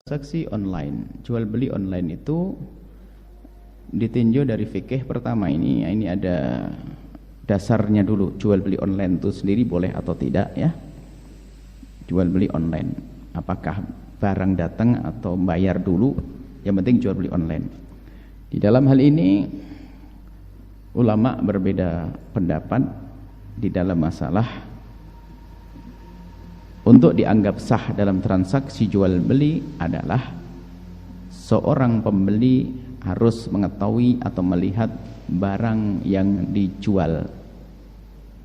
Transaksi online, jual beli online itu ditinjau dari fikih. Pertama ini ada dasarnya dulu, jual beli online itu sendiri boleh atau tidak ya. Jual beli online, apakah barang datang atau bayar dulu, yang penting jual beli online. Di dalam hal ini ulama berbeda pendapat di dalam masalah untuk dianggap sah dalam transaksi jual beli adalah seorang pembeli harus mengetahui atau melihat barang yang dijual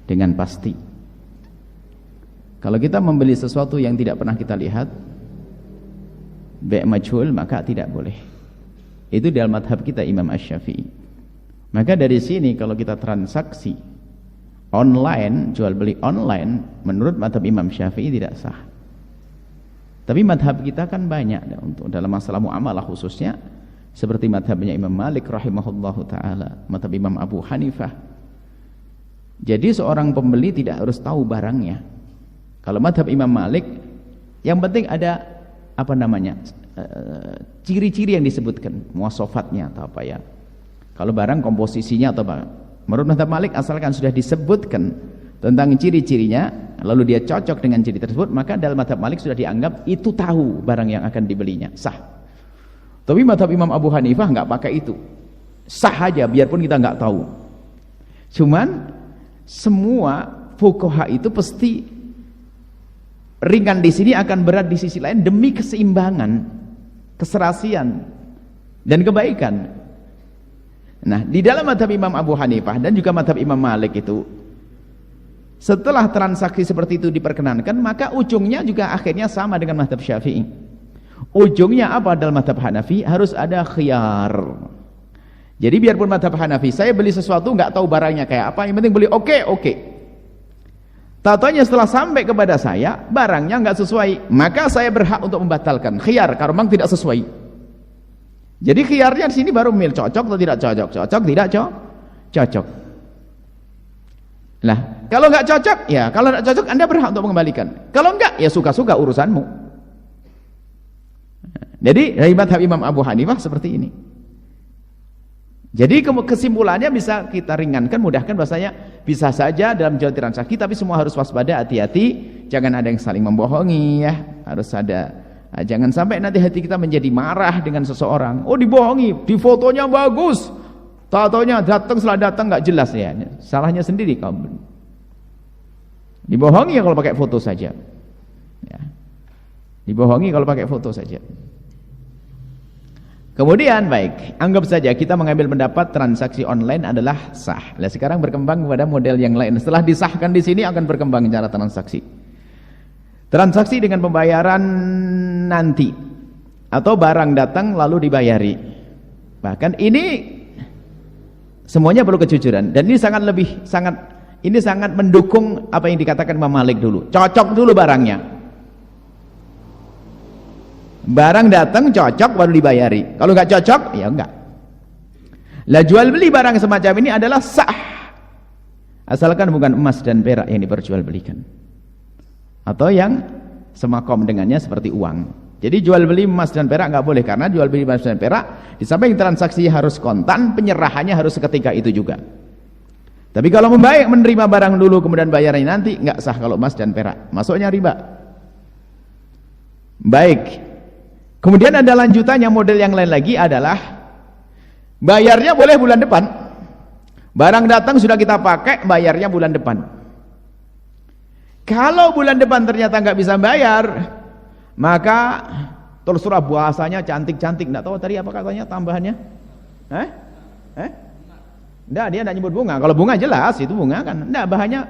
dengan pasti. Kalau kita membeli sesuatu yang tidak pernah kita lihat, bai' majhul, maka tidak boleh. Itu dalam madhab kita Imam Asy-Syafi'i. Maka dari sini kalau kita transaksi online, jual beli online, menurut madhab Imam Syafi'i tidak sah. Tapi madhab kita kan banyak untuk dalam masalah muamalah khususnya, seperti madhabnya Imam Malik rahimahullahu ta'ala, madhab Imam Abu Hanifah. Jadi seorang pembeli tidak harus tahu barangnya. Kalau madhab Imam Malik, yang penting ada ciri-ciri yang disebutkan, muwasofatnya atau apa ya. Kalau barang komposisinya atau apa. Menurut madhab Malik, asalkan sudah disebutkan tentang ciri-cirinya, lalu dia cocok dengan ciri tersebut, maka dalam madhab Malik sudah dianggap itu tahu barang yang akan dibelinya, sah. Tapi madhab Imam Abu Hanifah nggak pakai itu, sah aja biarpun kita nggak tahu. Cuman semua fuqaha itu pasti ringan di sini akan berat di sisi lain demi keseimbangan, keserasian dan kebaikan. Nah, di dalam madhab Imam Abu Hanifah dan juga madhab Imam Malik itu, setelah transaksi seperti itu diperkenankan, maka ujungnya juga akhirnya sama dengan madhab Syafi'i. Ujungnya apa dalam madhab Hanafi? Harus ada khiyar. Jadi biarpun madhab Hanafi, saya beli sesuatu nggak tahu barangnya kayak apa, yang penting beli oke. Tatonya setelah sampai kepada saya, barangnya nggak sesuai, maka saya berhak untuk membatalkan. Khiyar, kalau memang tidak sesuai. Jadi khiyarnya di sini baru milih cocok atau tidak cocok, cocok tidak cocok. Nah, kalau nggak cocok, ya kalau nggak cocok Anda berhak untuk mengembalikan. Kalau enggak, ya suka-suka urusanmu. Jadi dari madhab Imam Abu Hanifah seperti ini. Jadi kesimpulannya bisa kita ringankan, mudahkan, bahasanya bisa saja dalam jual transaksi, tapi semua harus waspada, hati-hati, jangan ada yang saling membohongi ya, harus ada. Nah, jangan sampai nanti hati kita menjadi marah dengan seseorang. Oh, dibohongi, di fotonya bagus, tatonya datang setelah datang nggak jelas ya. Salahnya sendiri kamu. Dibohongi ya kalau pakai foto saja. Ya. Dibohongi kalau pakai foto saja. Kemudian baik, anggap saja kita mengambil pendapat transaksi online adalah sah. Nah, sekarang berkembang kepada model yang lain. Setelah disahkan di sini akan berkembang cara transaksi. Transaksi dengan pembayaran nanti atau barang datang lalu dibayari. Bahkan ini semuanya perlu kejujuran, dan ini sangat mendukung apa yang dikatakan Imam Malik dulu. Cocok dulu barangnya. Barang datang cocok baru dibayari. Kalau nggak cocok ya enggak. Lah jual beli barang semacam ini adalah sah. Asalkan bukan emas dan perak yang diperjualbelikan. Atau yang semakom dengannya seperti uang. Jadi jual beli emas dan perak nggak boleh, karena jual beli emas dan perak di samping transaksi harus kontan, penyerahannya harus seketika itu juga. Tapi kalau menerima barang dulu kemudian bayarnya nanti, nggak sah kalau emas dan perak, masuknya riba. Baik. Kemudian ada lanjutannya, model yang lain lagi adalah bayarnya boleh bulan depan. Barang datang sudah kita pakai, bayarnya bulan depan. Kalau bulan depan ternyata nggak bisa bayar, maka terserah bahasanya cantik-cantik. Nggak tahu tadi apa katanya tambahannya? Nggak, dia nggak nyebut bunga. Kalau bunga jelas itu bunga kan. Nggak, bahannya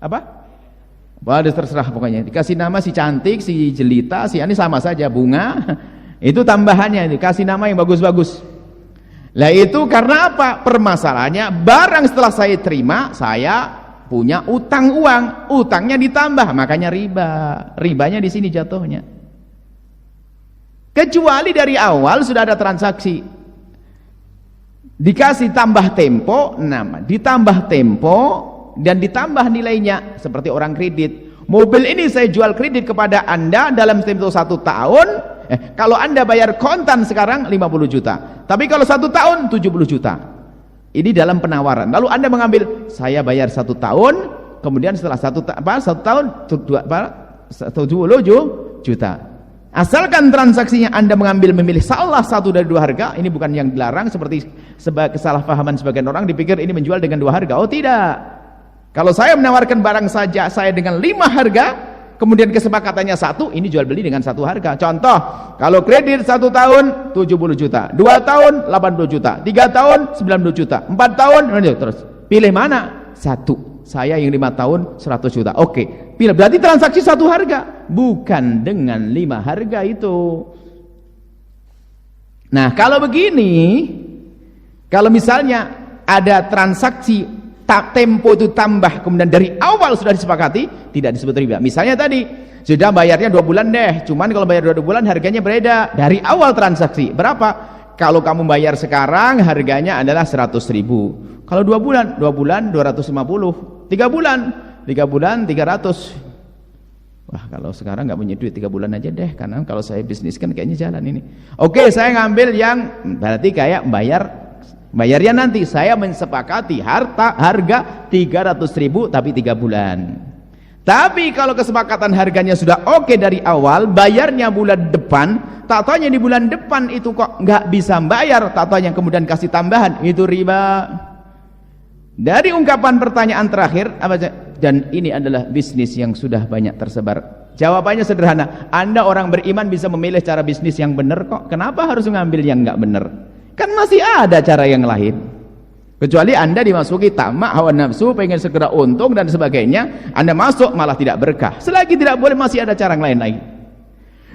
apa? Wah, terserah pokoknya. Dikasih nama si cantik, si jelita, si ini sama saja bunga. Itu tambahannya. Dikasih nama yang bagus-bagus. Lah itu karena apa? Permasalahannya barang setelah saya terima, saya punya utang uang, utangnya ditambah, makanya ribanya di sini jatuhnya. Kecuali dari awal sudah ada transaksi, dikasih tambah tempo, ditambah tempo dan ditambah nilainya, seperti orang kredit. Mobil ini saya jual kredit kepada Anda dalam tempo 1 tahun. Kalau Anda bayar kontan sekarang 50 juta. Tapi kalau 1 tahun 70 juta. Ini dalam penawaran. Lalu Anda mengambil, saya bayar 1 tahun, kemudian setelah 1 tahun 70 juta. Asalkan transaksinya Anda memilih salah satu dari 2 harga, ini bukan yang dilarang seperti kesalahpahaman sebagian orang dipikir ini menjual dengan 2 harga. Oh tidak. Kalau saya menawarkan barang saja saya dengan 5 harga, kemudian kesepakatannya 1, ini jual beli dengan 1 harga. Contoh, kalau kredit 1 tahun 70 juta, 2 tahun 80 juta, 3 tahun 90 juta, 4 tahun terus. Pilih mana? 1. Saya yang 5 tahun 100 juta. Oke. Pilih, berarti transaksi 1 harga, bukan dengan 5 harga itu. Nah, kalau begini, kalau misalnya ada transaksi tempo itu tambah, kemudian dari awal sudah disepakati, tidak disebut riba. Misalnya tadi sudah bayarnya 2 bulan deh, cuman kalau bayar 2 bulan harganya beda dari awal transaksi. Berapa? Kalau kamu bayar sekarang harganya adalah 100.000. Kalau 2 bulan 250, 3 bulan 300. Wah, kalau sekarang nggak punya duit 3 bulan aja deh, karena kalau saya bisnis kan kayaknya jalan ini. Oke, saya ngambil yang berarti kayak bayarnya nanti saya mensepakati harga 300.000 tapi 3 bulan. Tapi kalau kesepakatan harganya sudah oke dari awal, bayarnya bulan depan, tak taunya di bulan depan itu kok nggak bisa bayar, tak taunya kemudian kasih tambahan, itu riba. Dari ungkapan pertanyaan terakhir, dan ini adalah bisnis yang sudah banyak tersebar. Jawabannya sederhana, Anda orang beriman bisa memilih cara bisnis yang benar kok. Kenapa harus mengambil yang nggak benar? Kan masih ada cara yang lain. Kecuali Anda dimasuki tamak, hawa nafsu, pengen segera untung dan sebagainya, Anda masuk malah tidak berkah. Selagi tidak boleh, masih ada cara yang lain lagi.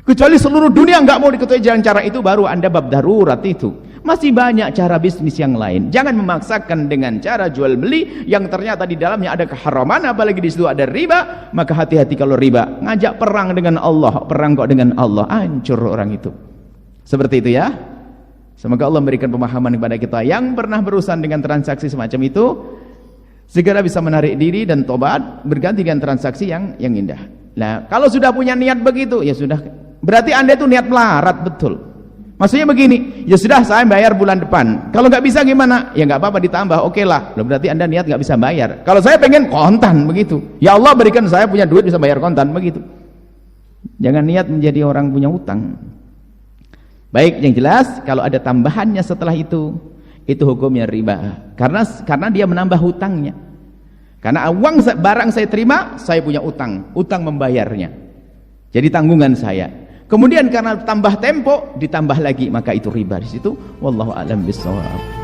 Kecuali seluruh dunia nggak mau diketahui jalan cara itu, baru Anda bab darurat itu. Masih banyak cara bisnis yang lain. Jangan memaksakan dengan cara jual beli yang ternyata di dalamnya ada keharaman, apalagi di situ ada riba. Maka hati-hati kalau riba. Ngajak perang dengan Allah, perang kok dengan Allah, hancur orang itu. Seperti itu ya. Semoga Allah memberikan pemahaman kepada kita yang pernah berurusan dengan transaksi semacam itu, segera bisa menarik diri dan tobat, berganti dengan transaksi yang indah. Nah, kalau sudah punya niat begitu, ya sudah. Berarti Anda itu niat melarat betul. Maksudnya begini, ya sudah saya bayar bulan depan. Kalau nggak bisa gimana? Ya nggak apa-apa ditambah, oke lah. Berarti Anda niat nggak bisa bayar. Kalau saya pengen kontan begitu, ya Allah berikan saya punya duit bisa bayar kontan begitu. Jangan niat menjadi orang punya utang. Baik, yang jelas kalau ada tambahannya setelah itu hukumnya riba. Karena dia menambah hutangnya. Karena uang barang saya terima, saya punya utang membayarnya. Jadi tanggungan saya. Kemudian karena tambah tempo ditambah lagi, maka itu riba di situ. Wallahu a'lam bishawab.